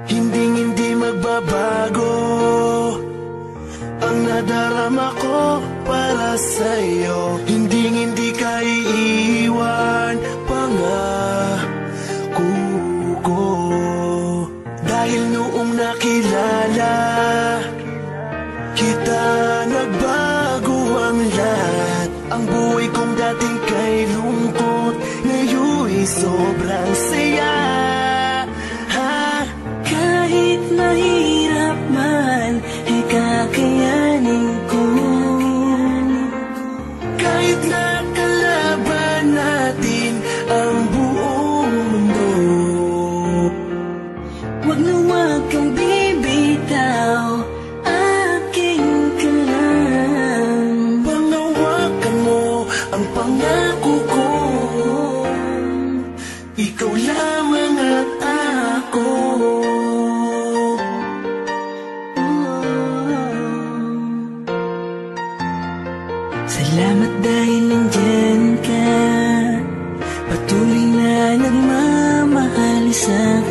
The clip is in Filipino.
Hindi magbabago ang nadarama ko para sa'yo. Hindi ka iiwan, pangako ko. Dahil noong nakilala kita, nagbago ang lahat. Ang buhay kong dating kay lungkot, ngayon'y sobrang saya. Kahit mahirap man, ay kakayanin ko. Kahit nakalaban natin ang buong mundo, wag na wag kang bibitaw, aking ka lang. panghawakan mo ang pangako ko. Ikaw lamang at ako. Salamat dahil nandyan ka, patuloy na nagmamahal sa